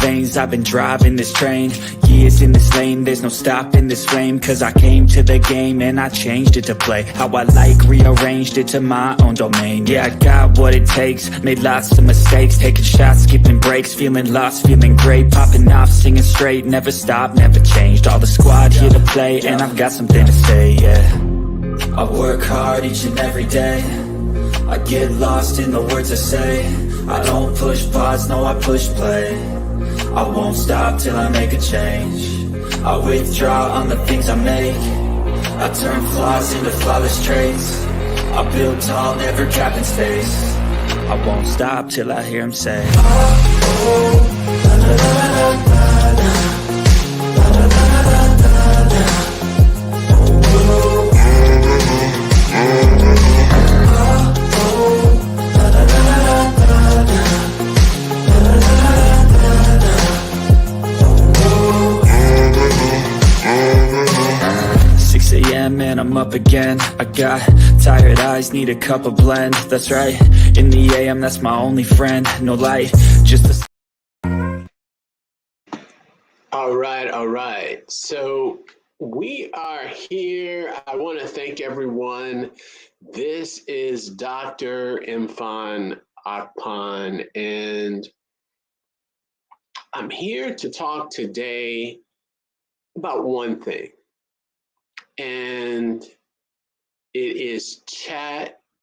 veins, I've been driving this train. Years in this lane, there's no stopping this flame. Cause I came to the game and I changed it to play how I like, rearranged it to my own domain. Yeah, I got what it takes, made lots of mistakes, taking shots, skipping breaks, feeling lost, feeling great, popping off, singing straight, never stopped, never changed. All the squad here to play, and I've got something to say, yeah. I work hard each and every day, I get lost in the words I say. I don't push pause, no I push play. I won't stop till I make a change. I withdraw on the things I make. I turn flaws into flawless traits. I build tall, never capping space. I won't stop till I hear him say, oh, oh, la, la, la, la, la, la, la, la, la, la, la. And I'm up again. I got tired eyes, need a cup of blend. That's right, in the AM, that's my only friend. No light, just a... All right. So we are here. I want to thank everyone. This is Dr. Mfon Akpan, and I'm here to talk today about one thing. And it is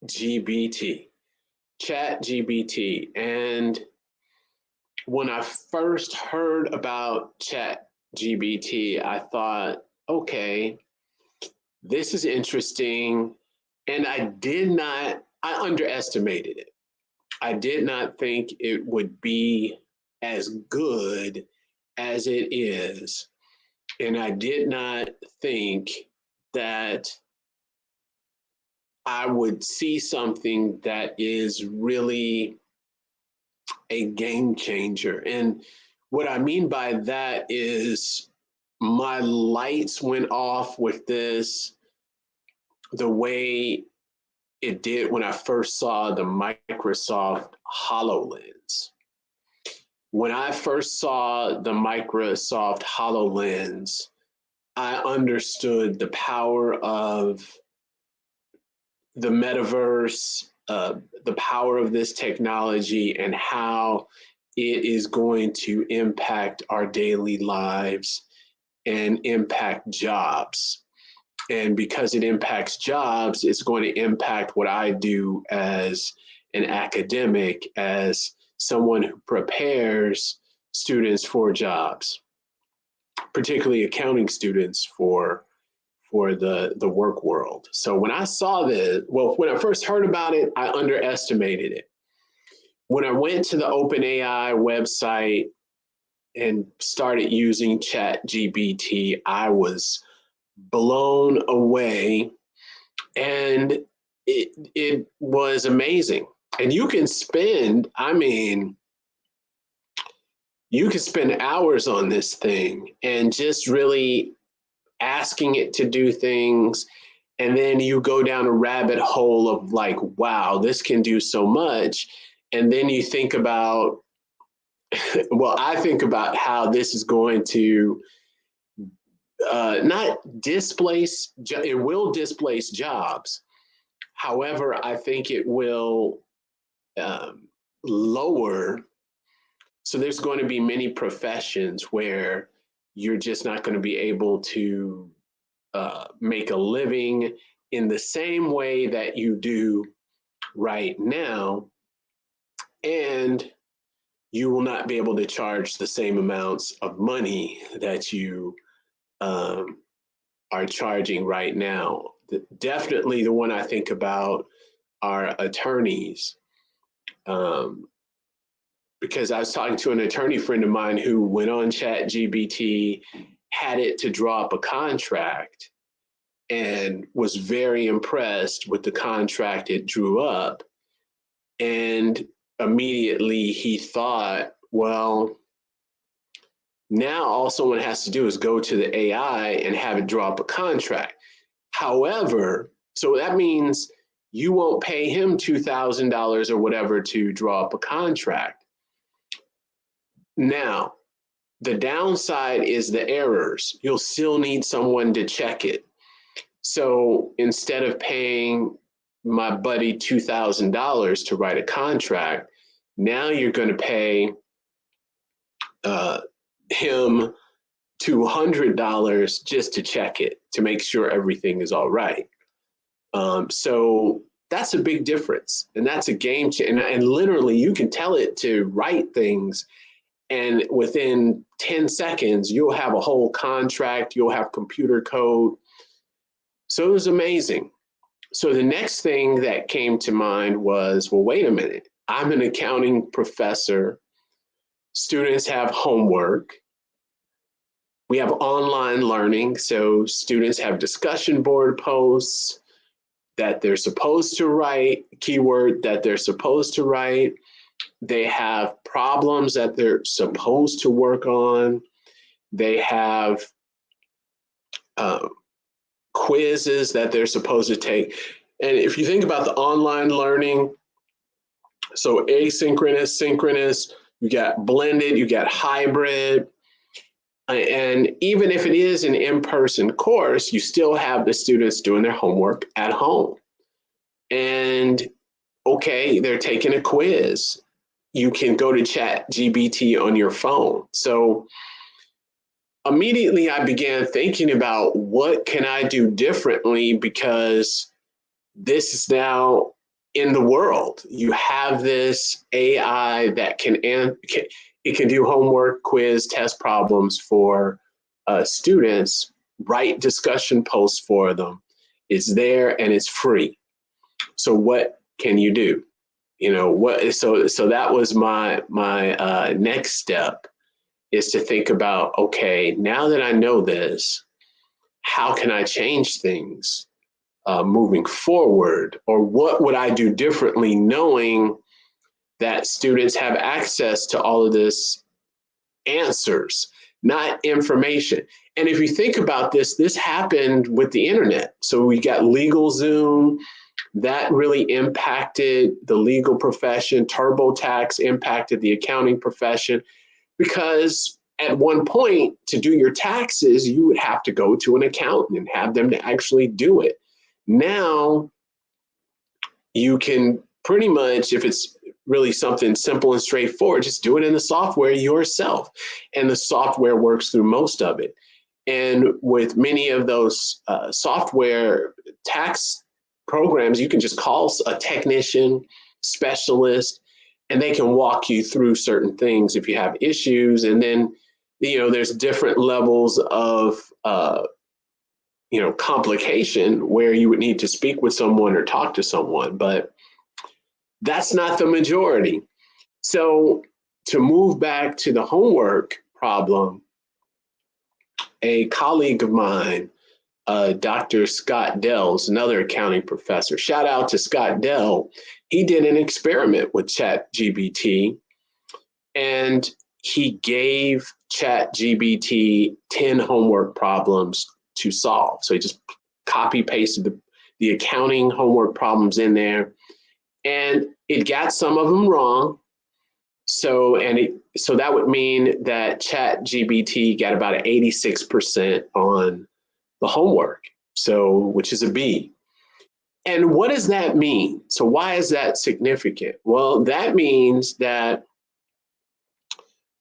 ChatGPT. And when I first heard about ChatGPT, I thought, okay, this is interesting. And I underestimated it. I did not think it would be as good as it is. And I did not think that I would see something that is really a game changer. And what I mean by that is my lights went off with this the way it did when I first saw the Microsoft HoloLens. When I first saw the Microsoft HoloLens, I understood the power of the metaverse, the power of this technology, and how it is going to impact our daily lives and impact jobs. And because it impacts jobs, it's going to impact what I do as an academic, as someone who prepares students for jobs, particularly accounting students for the work world. So when I saw this, when I first heard about it, I underestimated it. When I went to the OpenAI website and started using ChatGPT, I was blown away, and it was amazing. And you can spend, you can spend hours on this thing and just really asking it to do things. And then you go down a rabbit hole of like, wow, this can do so much. And then you think about, well, I think about how this is going to not displace, it will displace jobs. However, I think it will lower. So there's going to be many professions where you're just not going to be able to make a living in the same way that you do right now. And you will not be able to charge the same amounts of money that you are charging right now. Definitely the one I think about are attorneys. Because I was talking to an attorney friend of mine who went on ChatGPT, had it to draw up a contract, and was very impressed with the contract it drew up. And immediately he thought, well, now all someone has to do is go to the AI and have it draw up a contract. However, so that means you won't pay him $2,000 or whatever to draw up a contract. Now, The downside is the errors. You'll still need someone to check it. So instead of paying my buddy $2,000 to write a contract, now you're going to pay him $200 just to check it, to make sure everything is all right. So that's a big difference. And that's a game changer. And literally, you can tell it to write things, and within 10 seconds, you'll have a whole contract, you'll have computer code. So it was amazing. So the next thing that came to mind was, well, wait a minute. I'm an accounting professor. Students have homework. We have online learning. So students have discussion board posts that they're supposed to write, keyword that they're supposed to write. They have problems that they're supposed to work on. They have quizzes that they're supposed to take. And if you think about the online learning, so asynchronous, synchronous, you got blended, you got hybrid. And even if it is an in-person course, you still have the students doing their homework at home. And okay, they're taking a quiz. You can go to ChatGPT on your phone. So immediately I began thinking about, what can I do differently, because this is now in the world. You have this AI that can do homework, quiz, test problems for students, write discussion posts for them. It's there and it's free. So what can you do? You know what? So that was my next step, is to think about, okay, now that I know this, how can I change things moving forward? Or what would I do differently, knowing that students have access to all of this answers, not information? And if you think about this, this happened with the internet. So we got LegalZoom. That really impacted the legal profession. TurboTax impacted the accounting profession, because at one point, to do your taxes, you would have to go to an accountant and have them to actually do it. Now, you can pretty much, if it's really something simple and straightforward, just do it in the software yourself. And the software works through most of it. And with many of those software tax programs, you can just call a technician, specialist, and they can walk you through certain things if you have issues. And then, there's different levels of, complication where you would need to speak with someone or talk to someone, but that's not the majority. So to move back to the homework problem, a colleague of mine, Dr. Scott Dell's, another accounting professor, shout out to Scott Dell. He did an experiment with ChatGPT, and he gave ChatGPT 10 homework problems to solve. So he just copy pasted the accounting homework problems in there, and it got some of them wrong. So that would mean that ChatGPT got about an 86% on the homework, so which is a B. And what does that mean? So why is that significant? Well, that means that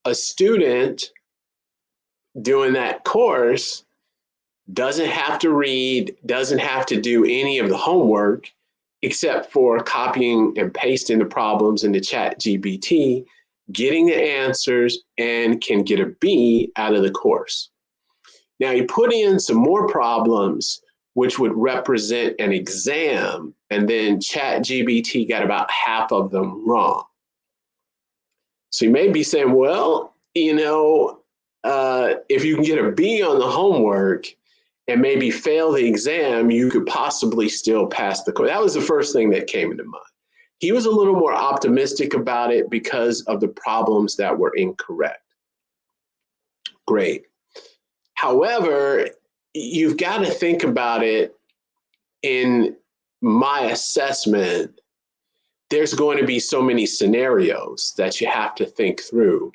a student doing that course doesn't have to read, doesn't have to do any of the homework, except for copying and pasting the problems into ChatGPT, getting the answers, and can get a B out of the course. Now you put in some more problems, which would represent an exam, and then ChatGPT got about half of them wrong. So you may be saying, well, if you can get a B on the homework and maybe fail the exam, you could possibly still pass the course. That was the first thing that came into mind. He was a little more optimistic about it because of the problems that were incorrect. Great. However, you've got to think about it. In my assessment, there's going to be so many scenarios that you have to think through.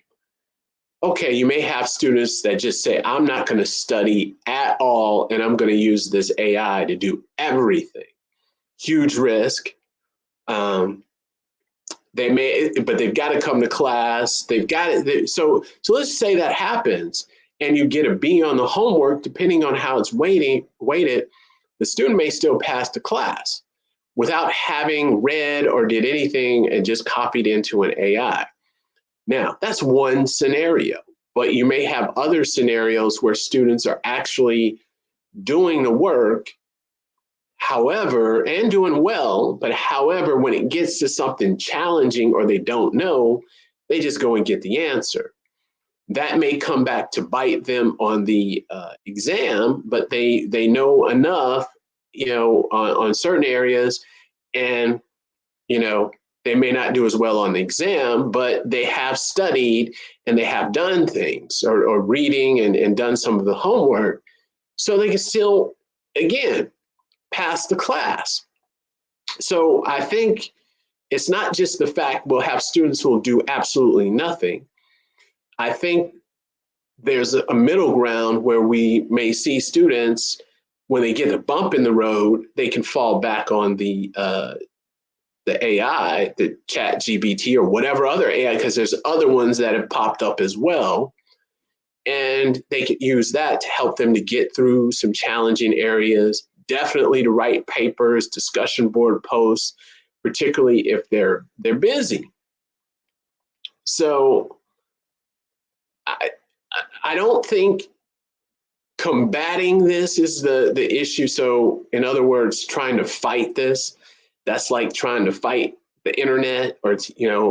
okay, you may have students that just say, I'm not going to study at all, and I'm going to use this AI to do everything. Huge risk. Um, they may, but they've got to come to class. They've got it. So let's say that happens, and you get a B on the homework. Depending on how it's weighted, the student may still pass the class without having read or did anything and just copied into an AI. Now, that's one scenario, but you may have other scenarios where students are actually doing the work, however, and doing well, but however, when it gets to something challenging or they don't know, they just go and get the answer. That may come back to bite them on the exam, but they know enough, on certain areas, and they may not do as well on the exam, but they have studied and they have done things or reading and done some of the homework. So they can still, again, pass the class. So I think it's not just the fact we'll have students who will do absolutely nothing. I think there's a middle ground where we may see students, when they get a bump in the road, they can fall back on the AI, the ChatGPT or whatever other AI, because there's other ones that have popped up as well. And they could use that to help them to get through some challenging areas, definitely to write papers, discussion board posts, particularly if they're busy. So I don't think combating this is the issue. So in other words, trying to fight this, that's like trying to fight the internet, or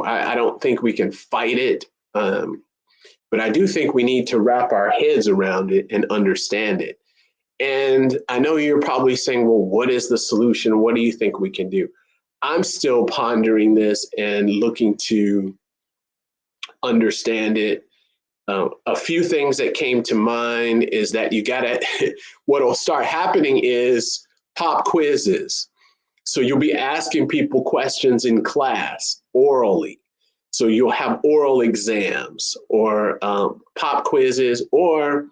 I don't think we can fight it. But I do think we need to wrap our heads around it and understand it. And I know you're probably saying, well, what is the solution? What do you think we can do? I'm still pondering this and looking to understand it. A few things that came to mind is that what'll start happening is pop quizzes. So you'll be asking people questions in class orally. So you'll have oral exams or pop quizzes, or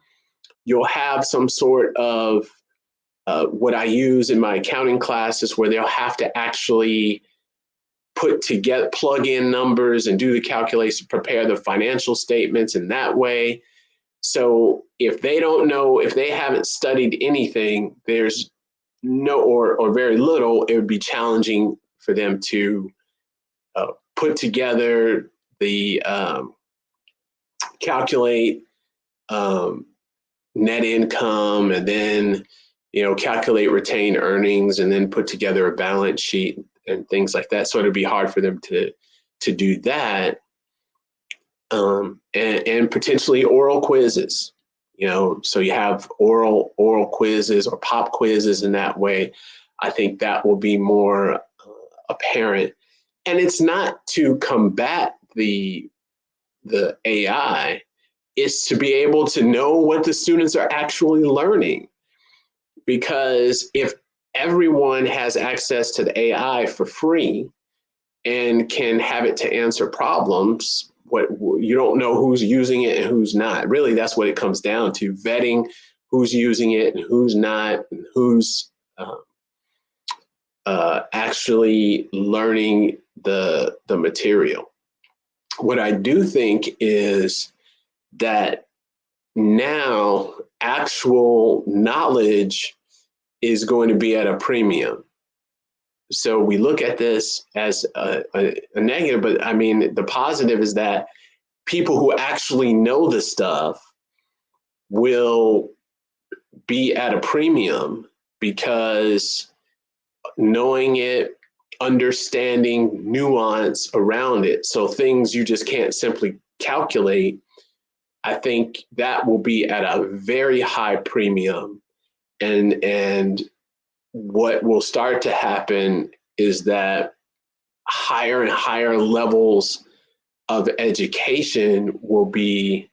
you'll have some sort of what I use in my accounting classes where they'll have to actually put together, plug in numbers and do the calculation, prepare the financial statements in that way. So if they don't know, if they haven't studied anything, there's no or very little, it would be challenging for them to put together the calculate net income, and then calculate retained earnings, and then put together a balance sheet and things like that. So it'd be hard for them to do that, and potentially oral quizzes. So you have oral quizzes or pop quizzes in that way. I think that will be more apparent. And it's not to combat the AI, it's to be able to know what the students are actually learning. Because if everyone has access to the AI for free and can have it to answer problems, you don't know who's using it and who's not. Really, that's what it comes down to: vetting who's using it and who's not, and who's actually learning the material. What I do think is that now actual knowledge is going to be at a premium. So we look at this as a negative, but I mean, the positive is that people who actually know the stuff will be at a premium, because knowing it, understanding nuance around it, so things you just can't simply calculate, I think that will be at a very high premium. And what will start to happen is that higher and higher levels of education will be,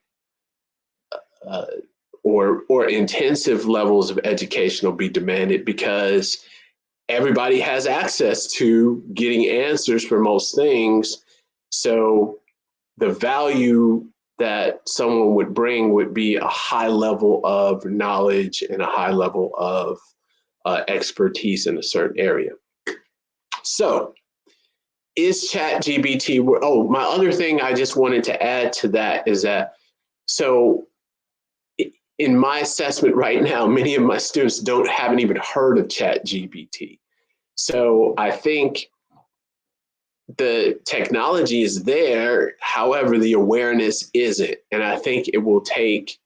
or intensive levels of education will be demanded, because everybody has access to getting answers for most things. So the value that someone would bring would be a high level of knowledge and a high level of expertise in a certain area. So is ChatGPT, oh, my other thing I just wanted to add to that is that, so in my assessment right now, many of my students haven't even heard of ChatGPT. So I think the technology is there, however, the awareness isn't. And I think it will take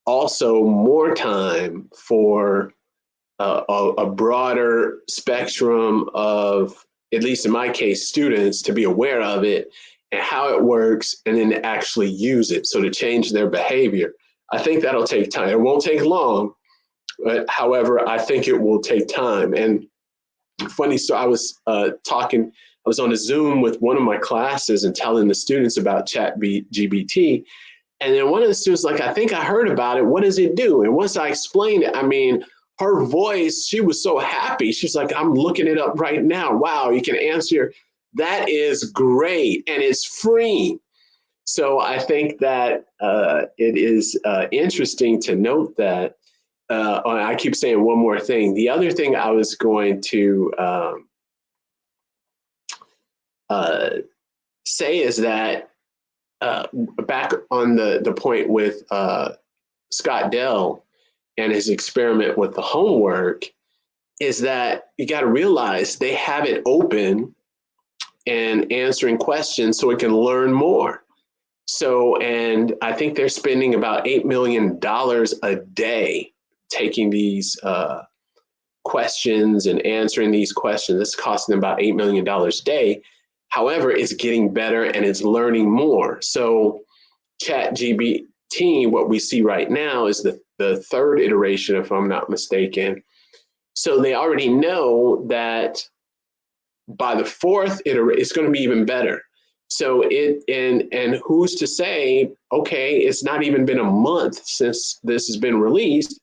also more time for a broader spectrum of, at least in my case, students to be aware of it and how it works, and then to actually use it. So to change their behavior, I think that'll take time. It won't take long, but however, I think it will take time. And funny, so I was I was on a Zoom with one of my classes and telling the students about ChatGPT. And then one of the students like, I think I heard about it. What does it do? And once I explained it, I mean, her voice, she was so happy. She's like, I'm looking it up right now. Wow, you can answer. That is great. And it's free. So I think that it is interesting to note that. I keep saying one more thing. The other thing I was going to say is that back on the point with Scott Dell and his experiment with the homework, is that you got to realize they have it open and answering questions so it can learn more. So, and I think they're spending about $8 million a day taking these questions and answering these questions. It's costing them about $8 million a day. However, it's getting better and it's learning more. So ChatGPT, what we see right now is the third iteration, if I'm not mistaken. So they already know that by the fourth iteration, it's going to be even better. So and who's to say, okay, it's not even been a month since this has been released.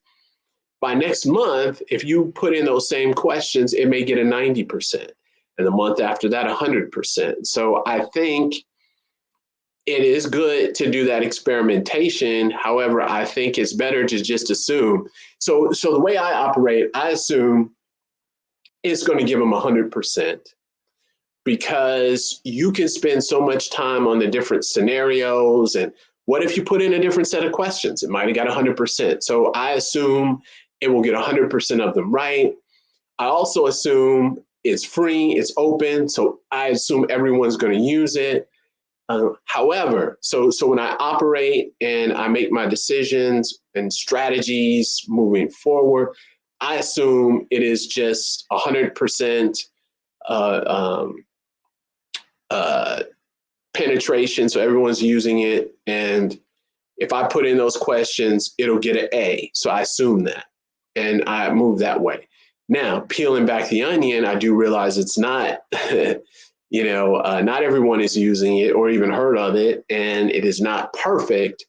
By next month, if you put in those same questions, it may get a 90%. And the month after that, 100%. So I think it is good to do that experimentation. However, I think it's better to just assume. So the way I operate, I assume it's going to give them 100%, because you can spend so much time on the different scenarios. And what if you put in a different set of questions? It might have got 100%. So I assume it will get 100% of them right. I also assume it's free, it's open. So I assume everyone's going to use it. However, so when I operate and I make my decisions and strategies moving forward, I assume it is just 100% penetration. So everyone's using it. And if I put in those questions, it'll get an A. So I assume that, and I move that way. Now, peeling back the onion, I do realize it's not, not everyone is using it or even heard of it, and it is not perfect.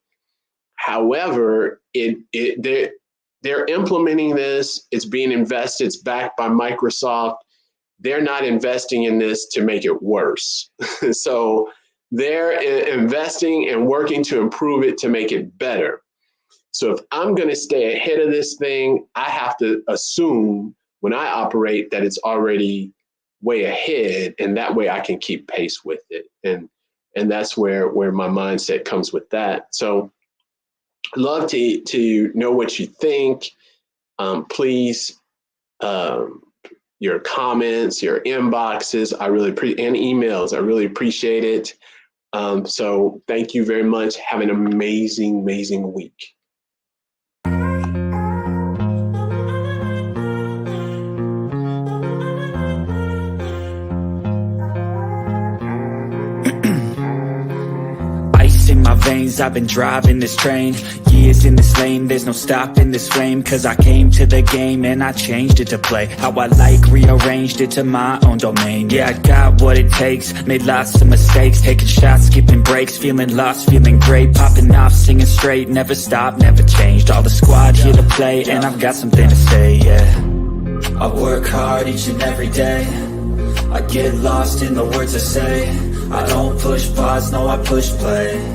However, they're implementing this. It's being invested. It's backed by Microsoft. They're not investing in this to make it worse. So they're investing and working to improve it to make it better. So if I'm going to stay ahead of this thing, I have to assume when I operate that it's already way ahead, and that way I can keep pace with it. And that's where my mindset comes with that. So I'd love to know what you think. Please, your comments, your inboxes, and emails, I really appreciate it. So thank you very much. Have an amazing, amazing week. In my veins, I've been driving this train, years in this lane, there's no stopping this flame, cause I came to the game and I changed it to play how I like, rearranged it to my own domain. Yeah, I got what it takes, made lots of mistakes, taking shots, skipping breaks, feeling lost, feeling great, popping off, singing straight, never stopped, never changed, all the squad here to play, and I've got something to say, yeah. I work hard each and every day, I get lost in the words I say, I don't push pause, no I push play.